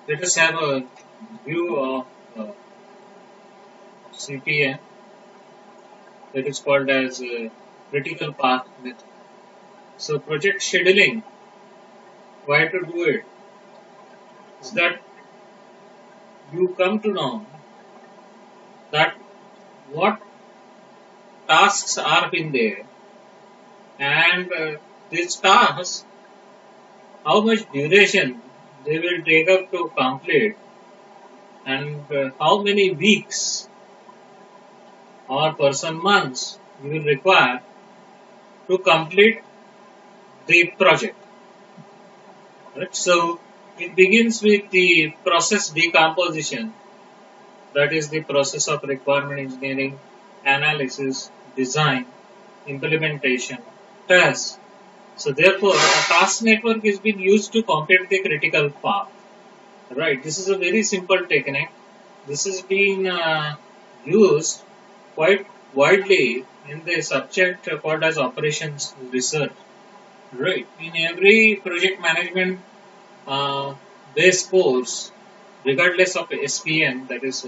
Let us have a view of CPM that is called as critical path method. So project scheduling, why to do it is that you come to know that what tasks are in there and these tasks, how much duration they will take up to complete and how many weeks or person months you will require to complete the project. Right? So it begins with the process decomposition, that is the process of requirement engineering, analysis, design, implementation, test. So therefore, a task network is being used to complete the critical path. Right. This is a very simple technique. This is being used quite widely in the subject called as operations research. Right. In every project management uh, base course, regardless of SPM, that is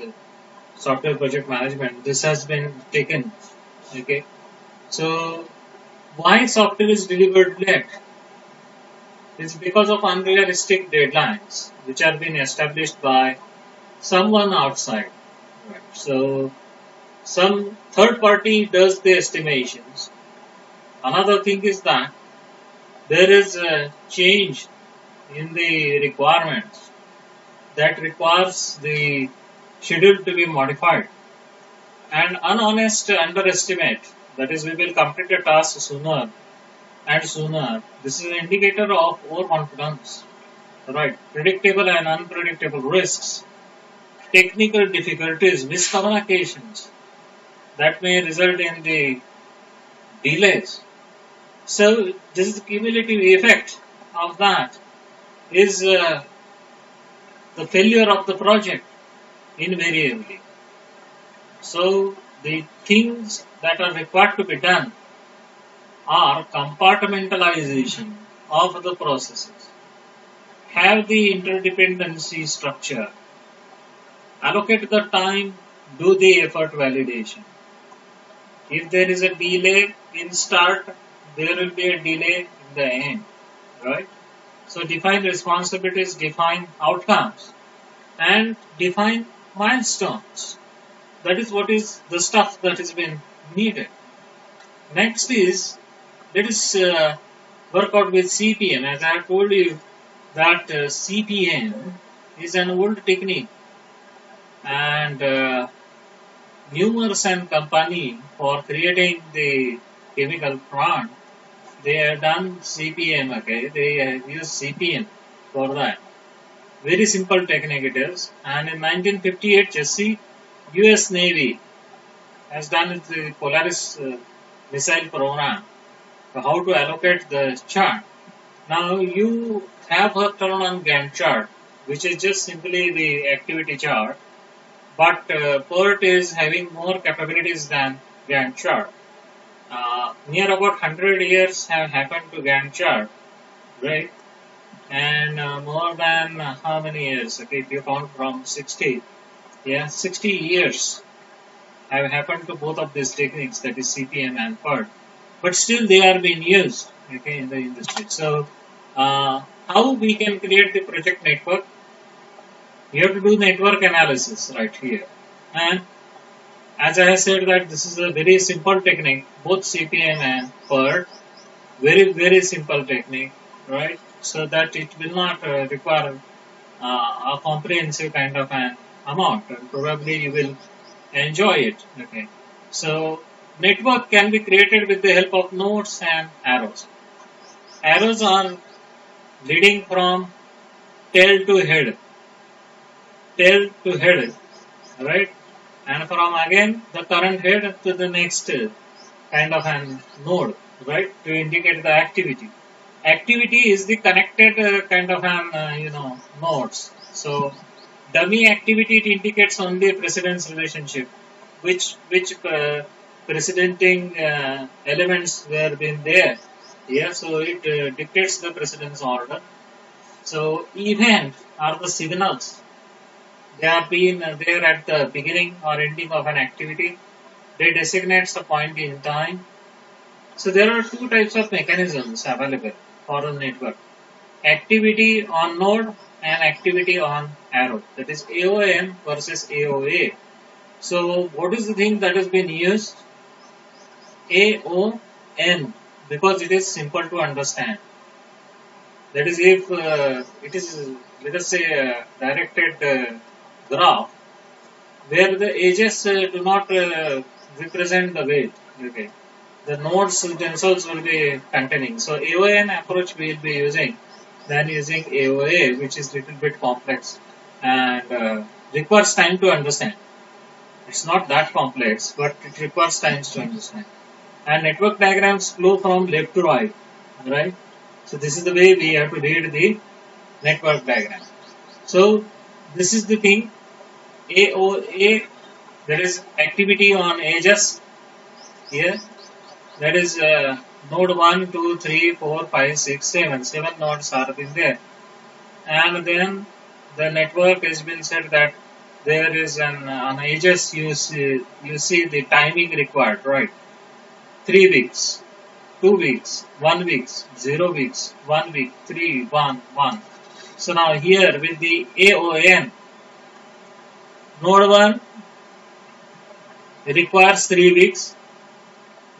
software project management, this has been taken. Okay. So why software is delivered late? It's because of unrealistic deadlines which are being established by someone outside. Right. So some third party does the estimations. Another thing is that there is a change in the requirements that requires the schedule to be modified. And unhonest underestimate, that is, we will complete a task sooner and sooner. This is an indicator of overconfidence, right? Predictable and unpredictable risks, technical difficulties, miscommunications that may result in the delays. So this is the cumulative effect of that is the failure of the project invariably. So the things that are required to be done are compartmentalization of the processes, have the interdependency structure, allocate the time, do the effort validation. If there is a delay in start, there will be a delay in the end, right? So define responsibilities, define outcomes, and define milestones. That is what is the stuff that has been needed. Next is let us work out with CPM. As I have told you that CPM is an old technique and numerous and company for creating the chemical plant, they have done CPM. Okay, they use CPM for that. Very simple technique it is. And in 1958, Jesse, U.S. Navy has done the Polaris missile program. So how to allocate the chart. Now you have a turn on Gantt chart, which is just simply the activity chart, but PERT is having more capabilities than Gantt chart. Near about 100 years have happened to Gantt chart, right? And more than how many years? Okay, if you count from 60, yeah, 60 years have happened to both of these techniques, that is CPM and PERT. But still they are being used, okay, in the industry. So how we can create the project network? You have to do network analysis right here. And as I have said that this is a very simple technique, both CPM and PERT, very, very simple technique, right? So that it will not require a comprehensive kind of an amount and probably you will enjoy it, okay? So network can be created with the help of nodes and arrows. Arrows are leading from tail to head, right? And from again the current head to the next kind of an node, right? To indicate the activity. Activity is the connected kind of an nodes. So dummy activity, it indicates only precedence relationship, which precedenting elements were been there. Yeah, so it dictates the precedence order. So event are the signals. They are being there at the beginning or ending of an activity. They designate a point in time. So there are two types of mechanisms available for a network. Activity on node and activity on arrow. That is AON versus AOA. So what is the thing that has been used? AON, because it is simple to understand. That is, if it is, let us say, a directed graph where the edges do not represent the weight. Okay, the nodes themselves will be containing. So AON approach we will be using than using AOA, which is little bit complex and requires time to understand. It's not that complex, but it requires time to understand. And network diagrams flow from left to right, right? So this is the way we have to read the network diagram. So this is the thing, AOA, there is activity on edges here. That is node 1, 2, 3, 4, 5, 6, 7. 7 nodes are in there. And then the network has been said that there is an on edges you see the timing required, right? 3 weeks, 2 weeks, 1 week, 0 weeks, 1 week, 3, 1, 1. So now here with the AON, node 1 requires 3 weeks,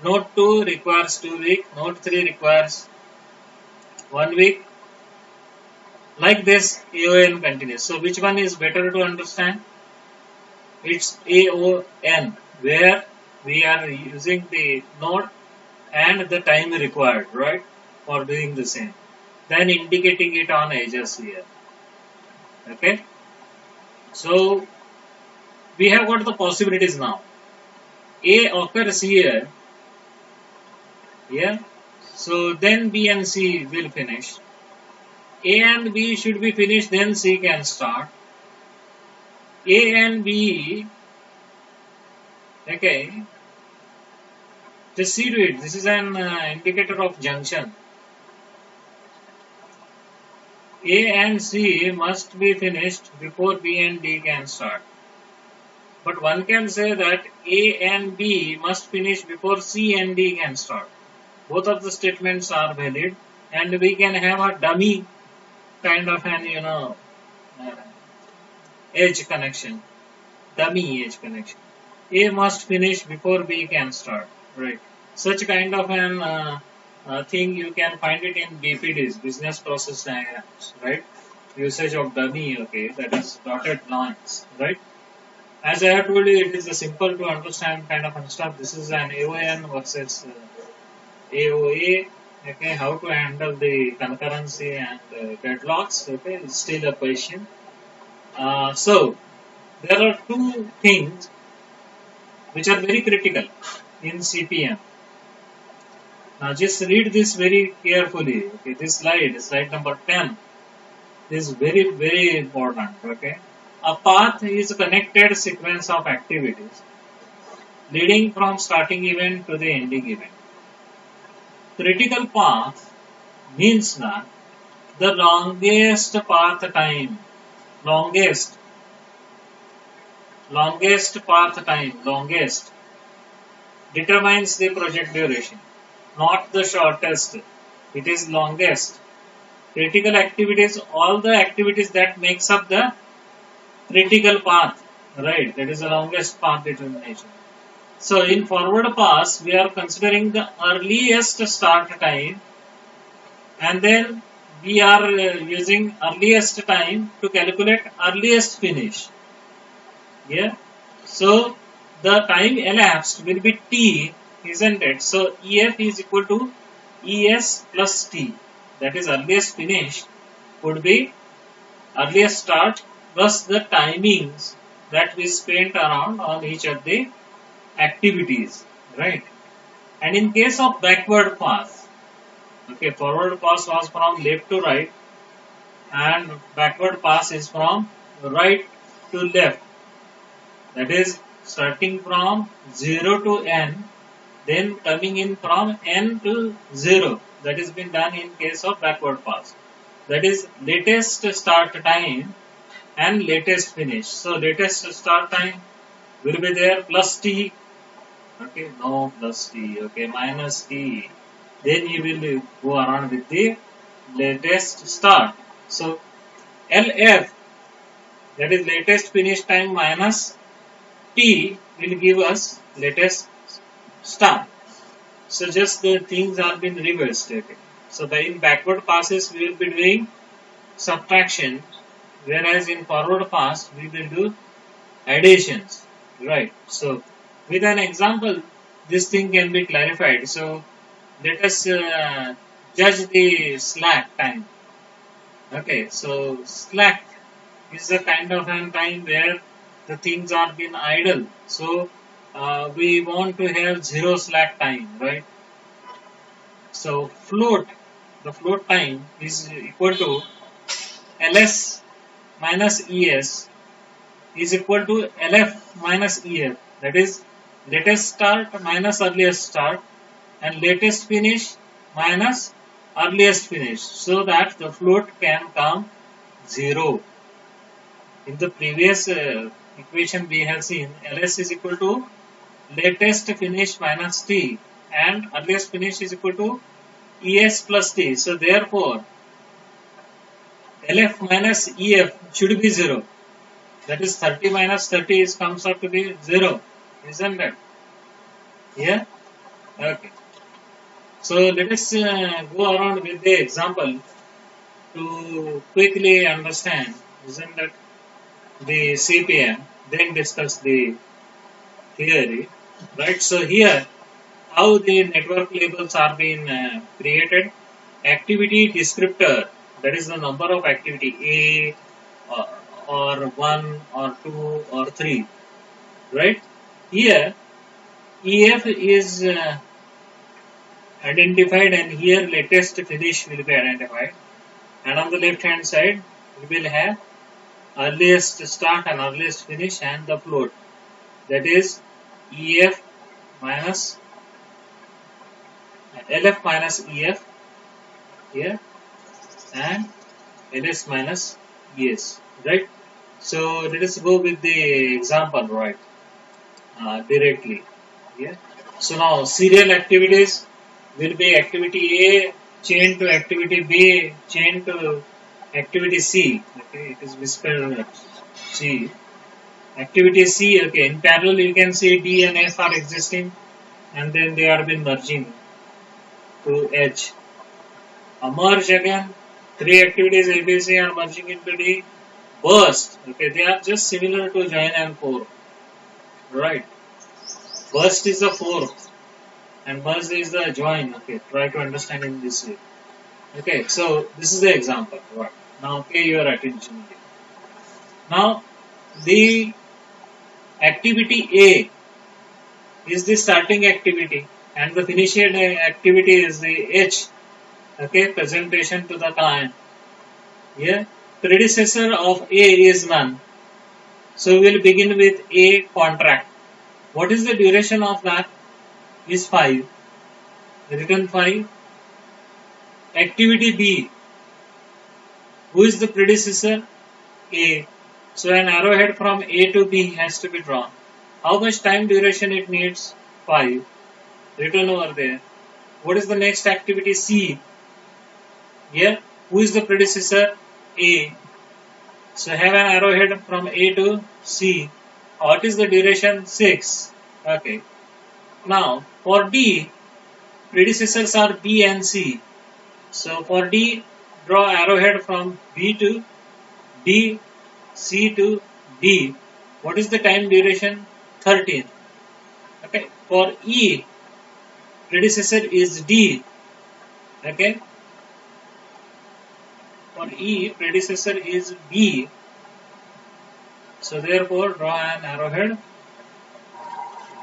node 2 requires 2 weeks, node 3 requires 1 week. Like this, AON continues. So which one is better to understand? It's AON, where we are using the node and the time required, right, for doing the same. Then indicating it on edges here. Okay. So we have got the possibilities now. A occurs here. Yeah. So then B and C will finish. A and B should be finished, then C can start. A and B, okay, just see to it. This is an indicator of junction. A and C must be finished before B and D can start. But one can say that A and B must finish before C and D can start. Both of the statements are valid, and we can have a dummy kind of an, uh, edge connection. Dummy edge connection. A must finish before B can start. Right. Such kind of an thing you can find it in BPDs, business process diagrams. Right. Usage of dummy. Okay, that is dotted lines. Right. As I have told you, it is a simple to understand kind of stuff. This is an AON versus AOA. Okay, how to handle the concurrency and deadlocks. Okay, it's still a question. So there are two things which are very critical in CPM. Now just read this very carefully. Okay, this slide number 10, is very important. Okay, a path is a connected sequence of activities leading from starting event to the ending event. Critical path means that the longest path time, longest path time, longest determines the project duration, not the shortest. It is longest. Critical activities, all the activities that makes up the critical path, right? That is the longest path determination. So in forward pass, we are considering the earliest start time, and then we are using earliest time to calculate earliest finish. Yeah. So the time elapsed will be T, isn't it? So EF is equal to ES plus T. That is earliest finish would be earliest start plus the timings that we spent around on each of the activities, right? And in case of backward pass, okay, forward pass was from left to right, and backward pass is from right to left. That is starting from 0 to n, then coming in from n to 0. That has been done in case of backward pass. that is latest start time and latest finish. So latest start time will be there plus t, okay, no plus t, okay, minus t. Then you will go around with the latest start. So LF, that is latest finish time minus t, will give us latest start. So just the things are being reversed. Okay. So in backward passes we will be doing subtraction, whereas in forward pass we will do additions, right? So with an example this thing can be clarified. So let us judge the slack time. Okay, so slack is a kind of a time where the things are being idle. So we want to have zero slack time, right? So the float time is equal to ls minus es is equal to lf minus ef. That is latest start minus earliest start and latest finish minus earliest finish, so that the float can come 0. In the previous equation we have seen ls is equal to latest finish minus t and earliest finish is equal to es plus t. So therefore lf minus ef should be 0. That is 30 minus 30 is comes out to be 0. Isn't that? Yeah? Okay. So let us go around with the example to quickly understand, isn't that, the CPM, then discuss the theory, right? So here, how the network labels are being created. Activity descriptor, that is the number of activity A or 1 or 2 or 3, right? Here, EF is identified and here latest finish will be identified. And on the left hand side, we will have earliest start and earliest finish and the float. That is EF minus LF minus EF here and LS minus ES, right? So let us go with the example, right? Directly. Yeah. So now serial activities will be activity A chain to activity B chain to activity C. Okay, it is misspelled C. Activity C, okay, in parallel you can see D and F are existing and then they are been merging to H. Merge again, 3 activities ABC are merging into D. Burst, okay, they are just similar to join and core, right? Burst is the 4 and merge is the join, okay, try to understand in this way. Okay, so this is the example, right? Now pay your attention here. Now the activity A is the starting activity and the finishing activity is the H, okay, presentation to the client. Here, predecessor of A is none. So we will begin with A contract. What is the duration of that? Is 5. Return 5. Activity B. Who is the predecessor? A. So an arrowhead from A to B has to be drawn. How much time duration it needs? 5. Written over there. What is the next activity? C. Here, who is the predecessor? A. So have an arrowhead from A to C. What is the duration? 6. Okay. Now, for D, predecessors are B and C. So for D, draw arrowhead from B to D, C to D. What is the time duration? 13. Okay. For E, predecessor is D. Okay. For E, predecessor is B. So therefore, draw an arrowhead.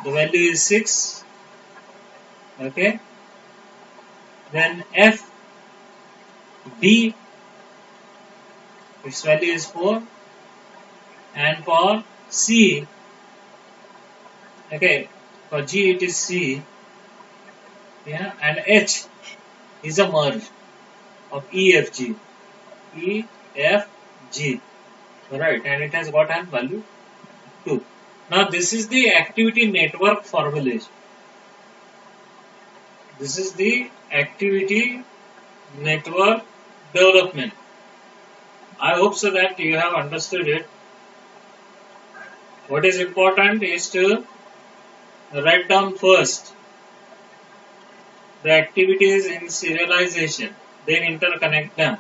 The value is 6. Okay. Then F, D, its value is 4. And for C, okay, for G it is C. Yeah, and H is a merge of E, F, G. E, F, G. Right, and it has got an value 2. Now this is the activity network formulation. This is the activity network development. I hope so that you have understood it. What is important is to write down first the activities in serialization, then interconnect them.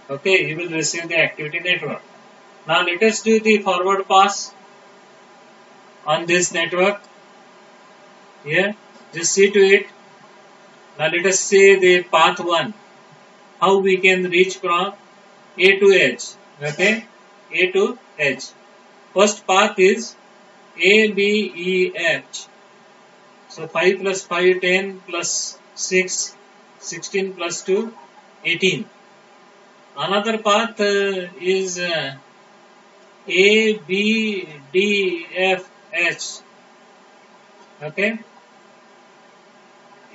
Okay, you will receive the activity network. Now let us do the forward pass on this network. Here, just see to it. Now let us say the path 1. How we can reach from A to H. Okay, A to H. First path is A, B, E, H. So 5 plus 5, 10 plus 6, 16 plus 2, 18. Another path is A, B, D, F, H. Okay.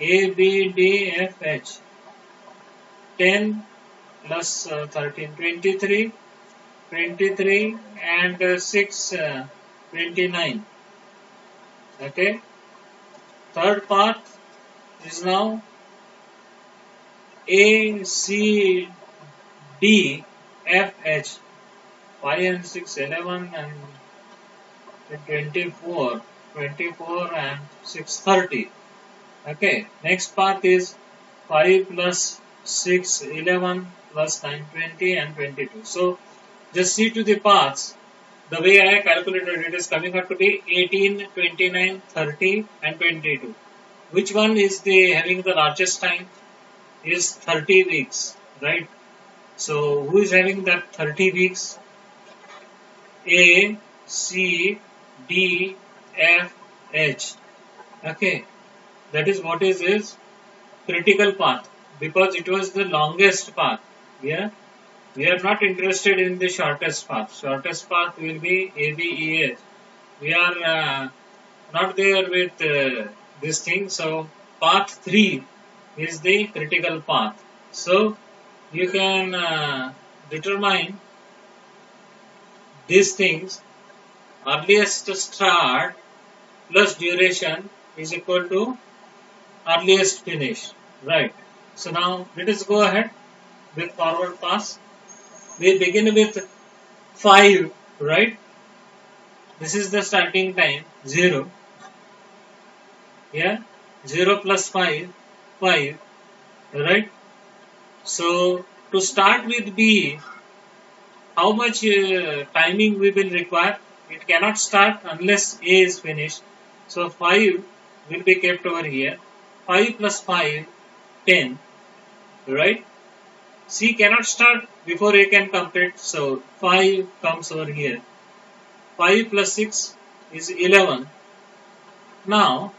A, B, D, F, H. 10 plus 13, 23, 23 and 6, 29. Okay. Third path is now A, C, D, F, H. 5 and 6, 11 and 24, 24 and 6, 30. Okay, next path is 5 plus 6, 11 plus 9, 20 and 22. So, just see to the paths. The way I calculated it is coming out to be 18, 29, 30 and 22. Which one is having the largest time? Is 30 weeks, right? So, who is having that 30 weeks? A, C, D, F, H. Okay, that is what is critical path, because it was the longest path. Yeah, we are not interested in the shortest path. Shortest path will be A, B, E, H. We are not there with this thing. So path 3 is the critical path. So you can determine these things. Earliest start plus duration is equal to earliest finish, right? So now let us go ahead with forward pass. We begin with 5, right? This is the starting time, 0. Yeah, 0 plus 5, 5, right? So to start with B, how much timing we will require? It cannot start unless A is finished. So 5 will be kept over here. 5 plus 5, 10, right? C cannot start before A can complete. So 5 comes over here. 5 plus 6 is 11. Now,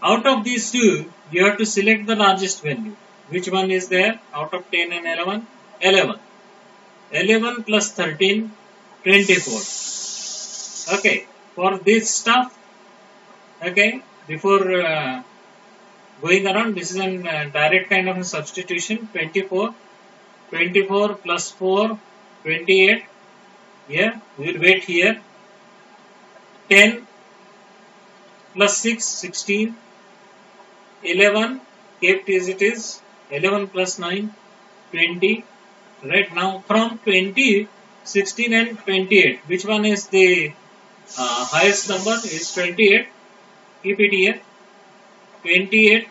out of these two, you have to select the largest value. Which one is there? Out of 10 and 11? 11. 11 plus 13, 24. Okay, for this stuff, okay, before going around, this is a direct kind of a substitution. 24. 24 plus 4, 28. Yeah, we will wait here. 10 plus 6, 16. 11 kept as it is. 11 plus 9, 20. Right now, from 20, 16 and 28. Which one is the highest number? Is 28. Keep it here. 28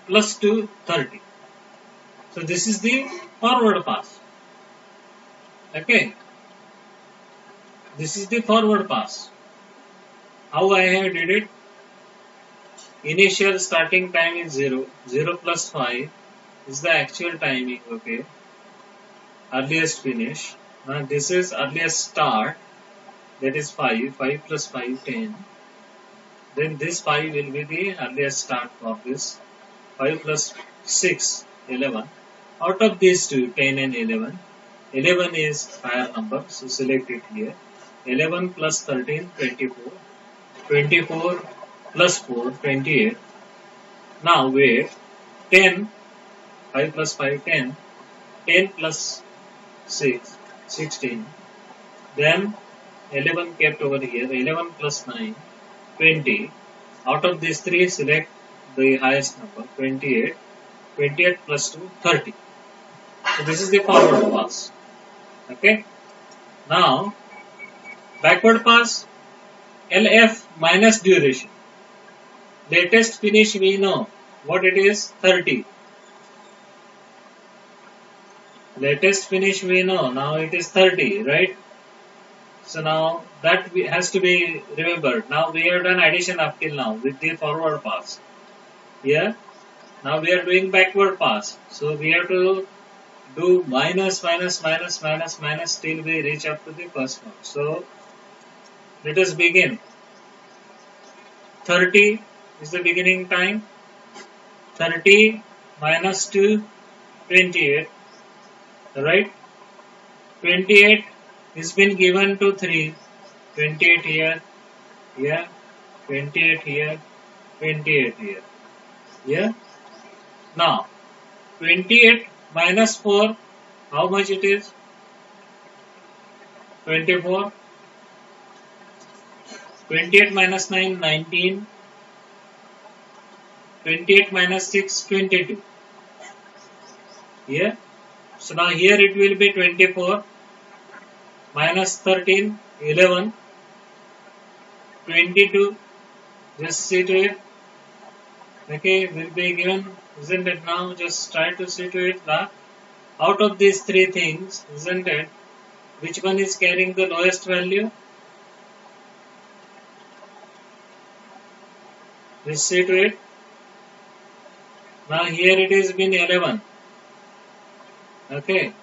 plus 2, 30. So this is the forward pass. Okay. This is the forward pass. How I have did it? Initial starting time is 0. 0 plus 5 is the actual timing. Okay. Earliest finish. Now this is earliest start. That is 5. 5 plus 5, 10. Then this 5 will be the earliest start for this. 5 plus 6, 11. Out of these two, 10 and 11. 11 is higher number. So select it here. 11 plus 13, 24. 24 plus 4, 28. Now wait. 10. 5 plus 5, 10. 10 plus 6, 16. Then 11 kept over here. 11 plus 9, 20. Out of these three, select the highest number, 28. 28 plus 2, 30. So this is the forward pass. Okay. Now, backward pass, LF minus duration. Latest finish we know what it is, 30. Latest finish we know, now it is 30, right? So now that has to be remembered. Now we have done addition up till now with the forward pass. Here, now we are doing backward pass. So we have to do minus till we reach up to the first one. So let us begin. 30 is the beginning time. 30 minus 2, 28. Right? 28 is been given to 3. 28 here. Yeah. 28 here. 28 here. Yeah. Now, 28 minus 4, how much it is? 24. 28 minus 9, 19. 28 minus 6, 22. Yeah. So now here it will be 24 minus 13, 11. 22. Just see to it. Okay, will be given, isn't it? Now just try to see to it that out of these three things, isn't it? Which one is carrying the lowest value? Just see to it. Now here it is been 11. Okay.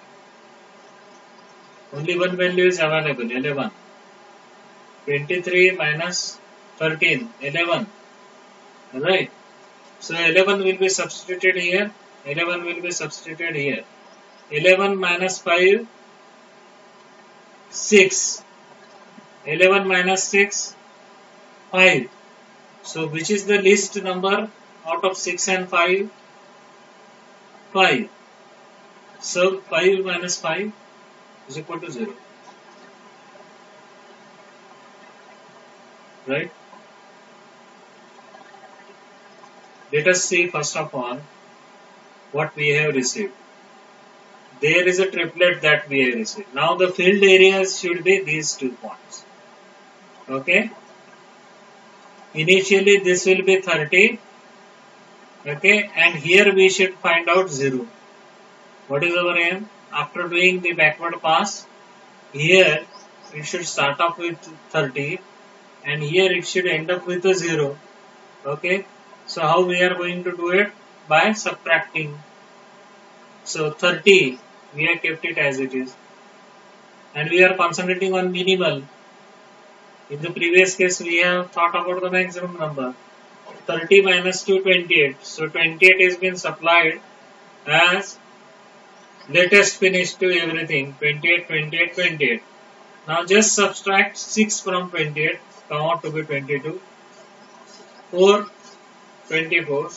Only one value is available, 11. 23 minus 13, 11. Right. So 11 will be substituted here. 11 will be substituted here. 11 minus 5, 6. 11 minus 6, 5. So which is the least number out of 6 and 5? 5. So 5 minus 5 is equal to 0. Right? Let us see first of all what we have received. There is a triplet that we have received. Now the filled areas should be these 2 points. Okay. Initially this will be 30. Okay. And here we should find out 0. What is our aim? After doing the backward pass, here it should start off with 30 and here it should end up with a 0. Okay. So how we are going to do it? By subtracting. So 30, we have kept it as it is. And we are concentrating on minimal. In the previous case, we have thought about the maximum number. 30 minus 2, 28. So 28 has been supplied as latest finish to everything. 28, 28, 28. Now just subtract 6 from 28. Come out to be 22. 4, 24.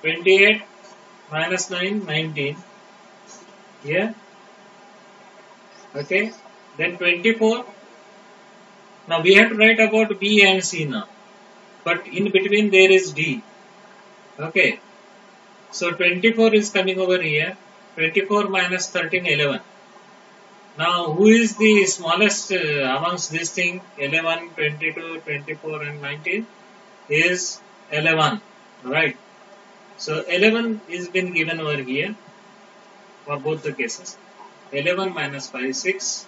28 minus 9, 19. Yeah. Okay. Then 24. Now we have to write about B and C now. But in between there is D. Okay. So 24 is coming over here. 24 minus 13, 11. Now who is the smallest amongst these things? 11, 22, 24 and 19 is 11. Right. So 11 is been given over here for both the cases. 11 minus 5, 6.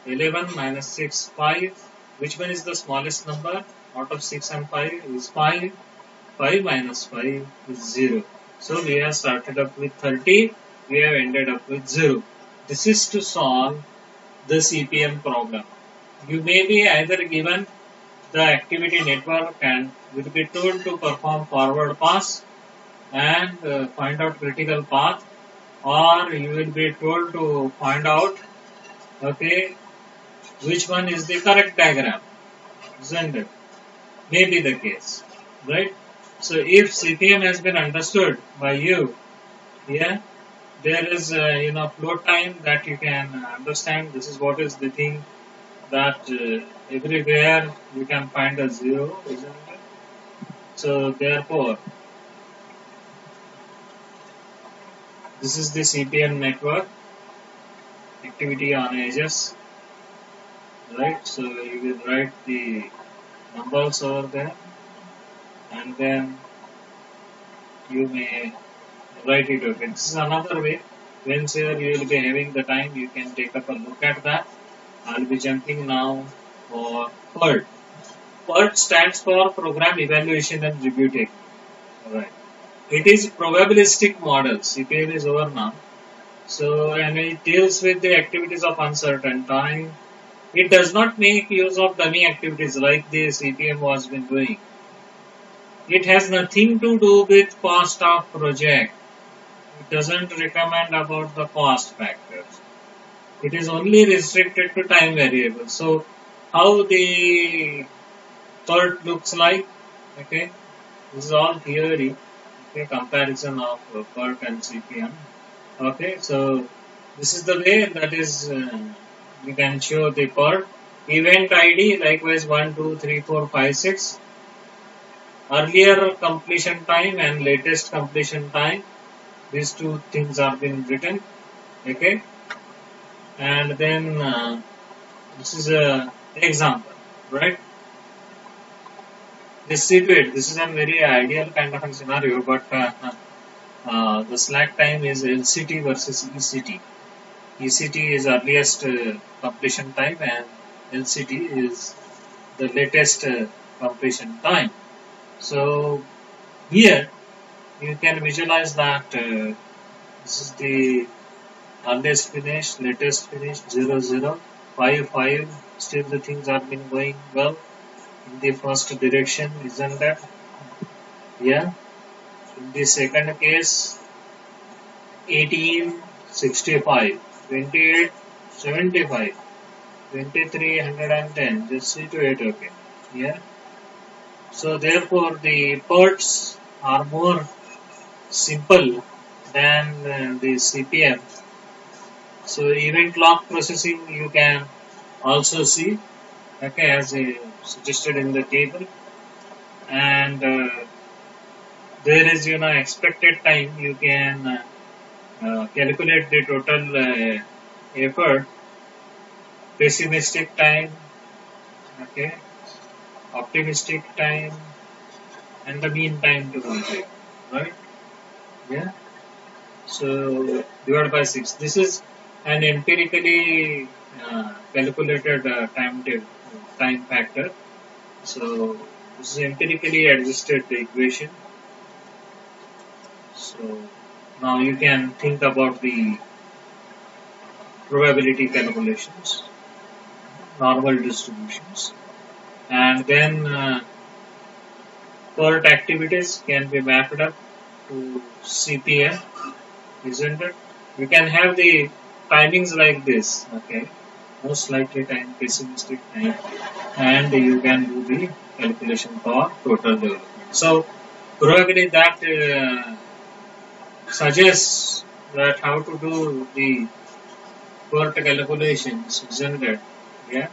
11 minus 6, 5. Which one is the smallest number out of 6 and 5 is 5. 5 minus 5 is 0. So we have started up with 30. We have ended up with 0. This is to solve the CPM problem. You may be either given the activity network and will be told to perform forward pass and find out critical path, or you will be told to find out, okay, which one is the correct diagram, isn't it? May be the case, right? So if CPM has been understood by you, yeah, there is float time that you can understand. This is what is the thing that everywhere you can find a zero, isn't it? So therefore, this is the CPM network activity on edges, right? So you will write the numbers over there, and then you may write it. Okay, this is another way. Once here you will be having the time, you can take up a look at that. I'll be jumping now for PERT. PERT stands for Program Evaluation and Review Technique. Alright. It is probabilistic model. CPM is over now. So, and it deals with the activities of uncertain time. It does not make use of dummy activities like the CPM was been doing. It has nothing to do with cost of project. It doesn't recommend about the cost factors. It is only restricted to time variables. So, how the PERT looks like, okay, this is all theory, okay, comparison of PERT and CPM, okay, so this is the way that is, you can show the PERT, event ID, likewise 1, 2, 3, 4, 5, 6, earlier completion time and latest completion time, these two things are been written, okay, and then this is a example, right? This situation, this is a very ideal kind of a scenario, but the slack time is LCT versus ECT. ECT is earliest completion time and LCT is the latest completion time. So here you can visualize that this is the earliest finish, latest finish, 0, 0, 5, 5. Still the things have been going well in the first direction, isn't that? Yeah. In the second case, 18, 65, 28, 75, 23, 110, just see to it, okay. Yeah. So therefore the PERTs are more simple than the CPM. So event log processing you can also see, okay, as suggested in the table, and there is expected time. You can calculate the total effort, pessimistic time, okay, optimistic time, and the mean time to complete, right? Yeah. So divided by 6. This is an empirically calculated time factor. So this is empirically adjusted the equation. So now you can think about the probability calculations, normal distributions, and then PERT activities can be mapped up to CPM, isn't it? You can have the timings like this, okay, most likely time, pessimistic time, and you can do the calculation for total development. So probably that suggests that how to do the PERT calculations, isn't it? Yeah,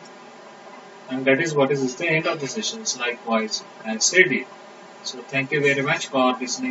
and that is what is the end of the sessions. Likewise, I said it. So thank you very much for listening.